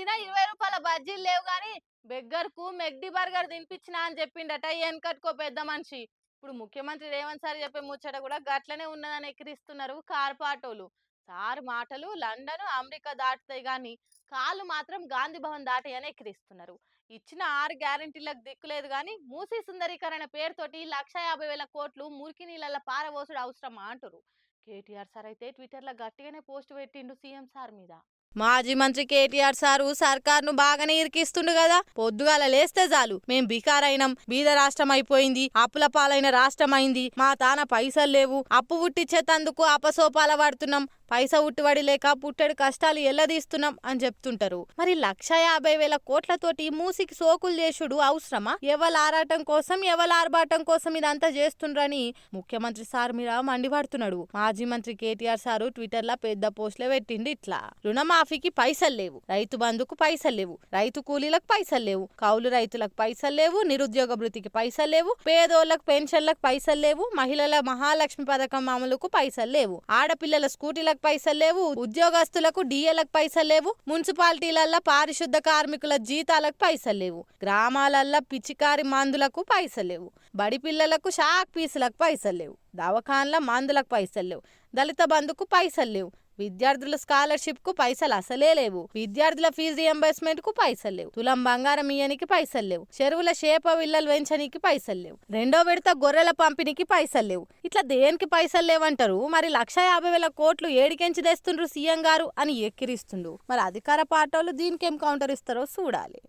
వండినా 20 రూపాయల బజ్జీలు లేవు గాని బెగ్గర్కు మెక్డి బర్గర్ తినిపించినా అని చెప్పిండట వెనకట్టుకో పెద్ద మనిషి. ఇప్పుడు ముఖ్యమంత్రి రేవంత్ సార్ చెప్పే ముచ్చట కూడా గట్లనే ఉన్నదని ఎక్కిరిస్తున్నారు కార్పాటోలు. సార్ మాటలు లండన్ అమెరికా దాటుతాయి గాని కాళ్ళు మాత్రం గాంధీ భవన్ దాటాయని ఎక్కిరిస్తున్నారు. ఇచ్చిన 6 గ్యారెంటీలకు దిక్కులేదు గాని మూసీ సుందరీకరణ పేరుతోటి 1,50,000 కోట్లు మురికి నీళ్ళ పారబోసుడు అవసరమా అంటారు. కేటీఆర్ సార్ అయితే ట్విట్టర్లో గట్టిగానే పోస్ట్ పెట్టిండు సీఎం సార్ మీద. మాజీ మంత్రి కేటీఆర్ సారు సర్కార్ను బాగానే ఇరికిస్తుండు కదా. పొద్దుగాల లేస్తే చాలు మేం బికారైనం, బీద రాష్ట్రం అయిపోయింది, అప్పుల పాలైన రాష్ట్రం అయింది, మా తాన పైసలు లేవు, అప్పు పుట్టించేతందుకు అపసోపాల పడుతున్నాం, పైసా ఉట్టుబడి లేక పుట్టెడు కష్టాలు ఎల్లదీస్తున్నాం అని చెప్తుంటారు. మరి 1,50,000 కోట్లతోటి మూసికి సోకులు చేసుడు అవసరమా? ఎవల ఆరాటం కోసం ఎవల ఆర్భాటం కోసం ఇదంతా చేస్తుండ్రని ముఖ్యమంత్రి సార్ మీద మండిపడుతున్నాడు. మాజీ మంత్రి కేటీఆర్ సారు ట్విట్టర్ లో పెద్ద పోస్టులే పెట్టిండి ఇట్లా: రుణమాఫీకి పైసలు లేవు, రైతు బంధుకు పైసలు లేవు, రైతు కూలీలకు పైసలు లేవు, కౌలు రైతులకు పైసలు లేవు, నిరుద్యోగ భృతికి పైసలు లేవు, పేదోళ్లకు పెన్షన్లకు పైసలు లేవు, మహిళల మహాలక్ష్మి పథకం అమలుకు పైసలు లేవు, ఆడపిల్లల స్కూటీలకు పైసలు లేవు, ఉద్యోగస్తులకు డిఏలకు పైసలు లేవు, మున్సిపాలిటీలల్లో పారిశుద్ధ కార్మికుల జీతాలకు పైసలు లేవు, గ్రామాలల్లో పిచికారి మందులకు పైసలు లేవు, బడి పిల్లలకు షాక్ పీసులకు పైసలు లేవు, దవాఖాన్ల మందులకు పైసలు లేవు, దళిత బంధుకు పైసలు లేవు, విద్యార్థుల స్కాలర్షిప్ కు పైసలు అసలే లేవు, విద్యార్థుల ఫీజు రియంబర్స్మెంట్ కు పైసలు లేవు, తులం బంగారం ఇయ్యనికి పైసలు లేవు, చెరువుల చేప విల్లలు పెంచనికి పైసలు లేవు, రెండో విడత గొర్రెల పంపిణీకి పైసలు లేవు. ఇట్లా దేనికి పైసలు లేవంటారు. మరి 1,50,000 కోట్లు ఏడికెంచి తెస్తుండ్రు సీఎం గారు అని ఎక్కిరిస్తుండు. మరి అధికార పార్టీలు దీనికేం కౌంటర్ ఇస్తారో చూడాలి.